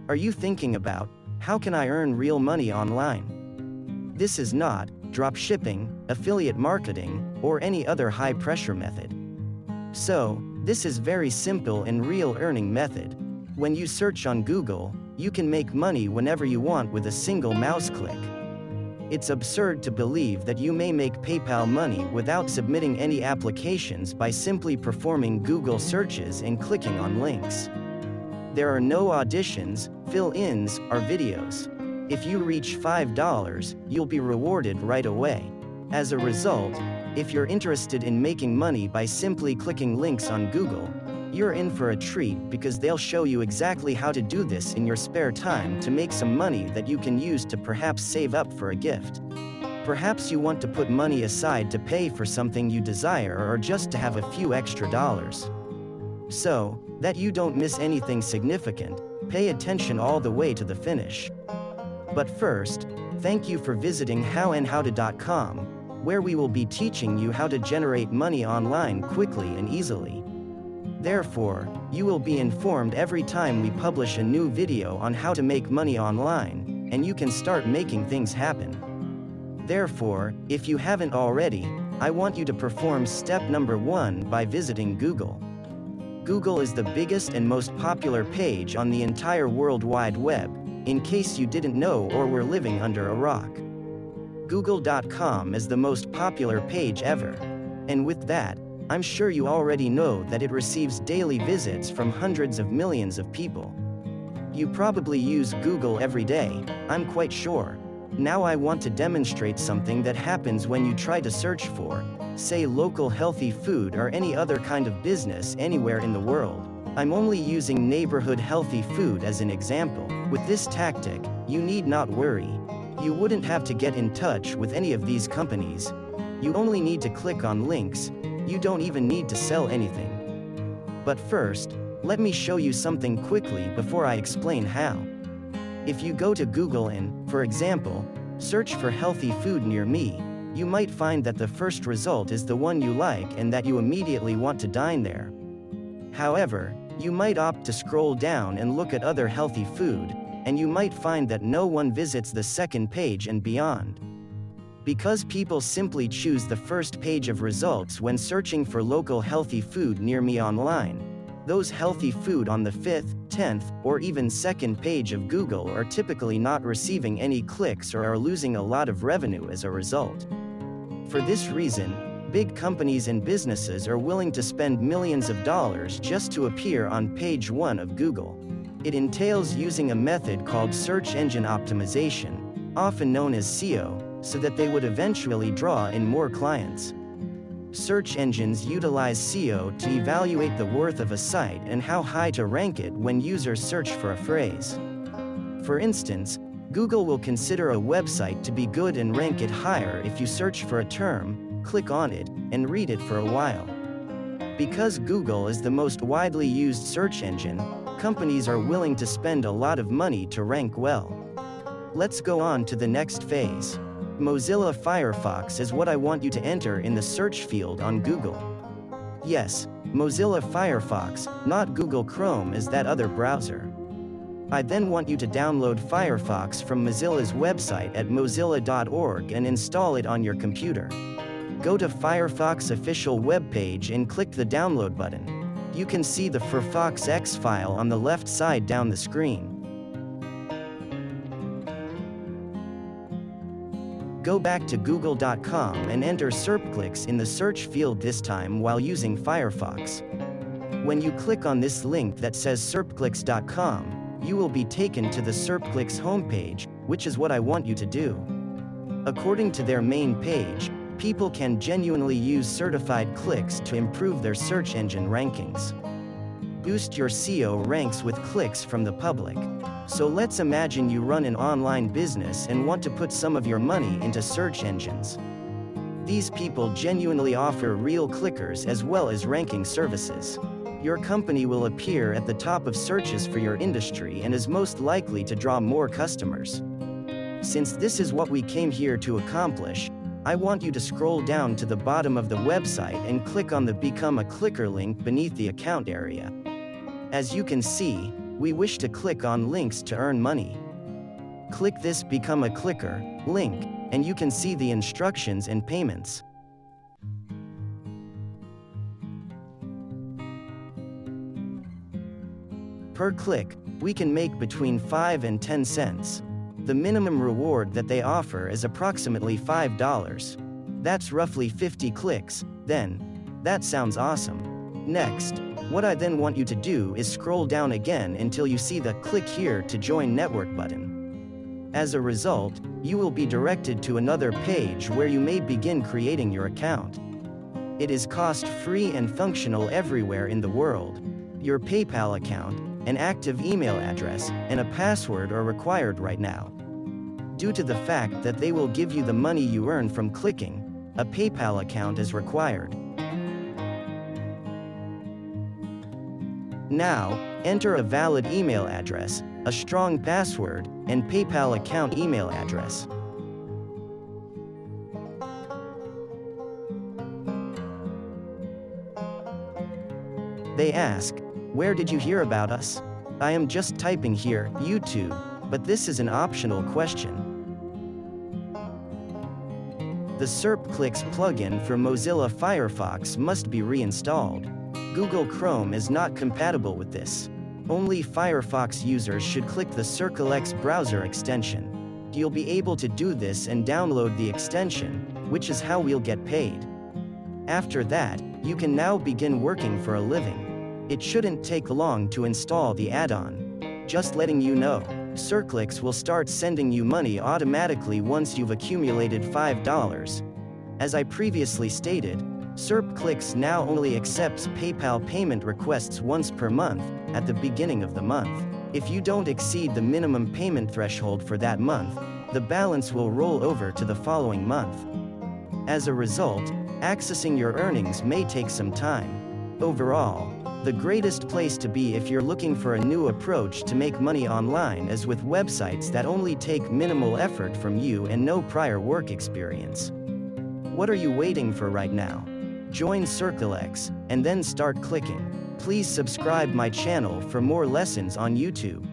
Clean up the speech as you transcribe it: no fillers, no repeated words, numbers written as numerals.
Are you thinking about, how can I earn real money online? This is not dropshipping, affiliate marketing, or any other high-pressure method. So, this is very simple and real earning method. When you search on Google, you can make money whenever you want with a single mouse click. It's absurd to believe that you may make PayPal money without submitting any applications by simply performing Google searches and clicking on links. There are no auditions, fill-ins, or videos. If you reach $5, you'll be rewarded right away. As a result, if you're interested in making money by simply clicking links on Google, you're in for a treat because they'll show you exactly how to do this in your spare time to make some money that you can use to perhaps save up for a gift. Perhaps you want to put money aside to pay for something you desire or just to have a few extra dollars. So, that you don't miss anything significant, pay attention all the way to the finish. But first, thank you for visiting Hownhowto.com, where we will be teaching you how to generate money online quickly and easily. Therefore, you will be informed every time we publish a new video on how to make money online, and you can start making things happen. Therefore, if you haven't already, I want you to perform step number 1 by visiting Google. Google is the biggest and most popular page on the entire World Wide Web, in case you didn't know or were living under a rock. Google.com is the most popular page ever. And with that, I'm sure you already know that it receives daily visits from hundreds of millions of people. You probably use Google every day, I'm quite sure. Now I want to demonstrate something that happens when you try to search for, say, local healthy food or any other kind of business anywhere in the world. I'm only using neighborhood healthy food as an example. With this tactic, you need not worry. You wouldn't have to get in touch with any of these companies. You only need to click on links. You don't even need to sell anything. But first, let me show you something quickly before I explain how. If you go to Google and, for example, search for healthy food near me, you might find that the first result is the one you like and that you immediately want to dine there. However, you might opt to scroll down and look at other healthy food, and you might find that no one visits the second page and beyond. Because people simply choose the first page of results when searching for local healthy food near me online, those healthy food on the 5th, 10th, or even second page of Google are typically not receiving any clicks or are losing a lot of revenue as a result. For this reason, big companies and businesses are willing to spend millions of dollars just to appear on page 1 of Google. It entails using a method called search engine optimization, often known as SEO, so that they would eventually draw in more clients. Search engines utilize SEO to evaluate the worth of a site and how high to rank it when users search for a phrase. For instance, Google will consider a website to be good and rank it higher if you search for a term, click on it, and read it for a while. Because Google is the most widely used search engine, companies are willing to spend a lot of money to rank well. Let's go on to the next phase. Mozilla Firefox is what I want you to enter in the search field on Google. Yes, Mozilla Firefox, not Google Chrome as that other browser. I then want you to download Firefox from Mozilla's website at mozilla.org and install it on your computer. Go to Firefox official webpage and click the download button. You can see the Firefox X file on the left side down the screen. Go back to google.com and enter SERPclicks in the search field, this time while using Firefox. When you click on this link that says SERPclicks.com, you will be taken to the SERPclicks homepage, which is what I want you to do. According to their main page, people can genuinely use certified clicks to improve their search engine rankings. Boost your SEO ranks with clicks from the public. So let's imagine you run an online business and want to put some of your money into search engines. These people genuinely offer real clickers as well as ranking services. Your company will appear at the top of searches for your industry and is most likely to draw more customers. Since this is what we came here to accomplish, I want you to scroll down to the bottom of the website and click on the Become a Clicker link beneath the account area. As you can see, we wish to click on links to earn money. Click this Become a Clicker link, and you can see the instructions and payments. Per click, we can make between 5 and 10 cents. The minimum reward that they offer is approximately $5. That's roughly 50 clicks, then. That sounds awesome. Next, what I then want you to do is scroll down again until you see the Click Here to Join Network button. As a result, you will be directed to another page where you may begin creating your account. It is cost-free and functional everywhere in the world. Your PayPal account, an active email address, and a password are required right now. Due to the fact that they will give you the money you earn from clicking, a PayPal account is required. Now, enter a valid email address, a strong password, and PayPal account email address. They ask, "Where did you hear about us?" I am just typing here, YouTube, but this is an optional question. The SERP Clicks plugin for Mozilla Firefox must be reinstalled. Google Chrome is not compatible with this. Only Firefox users should click the CircleX browser extension. You'll be able to do this and download the extension, which is how we'll get paid. After that, you can now begin working for a living. It shouldn't take long to install the add-on. Just letting you know, CircleX will start sending you money automatically once you've accumulated $5. As I previously stated, SERP now only accepts PayPal payment requests once per month, at the beginning of the month. If you don't exceed the minimum payment threshold for that month, the balance will roll over to the following month. As a result, accessing your earnings may take some time. Overall, the greatest place to be if you're looking for a new approach to make money online is with websites that only take minimal effort from you and no prior work experience. What are you waiting for right now? Join CircleX, and then start clicking. Please subscribe my channel for more lessons on YouTube.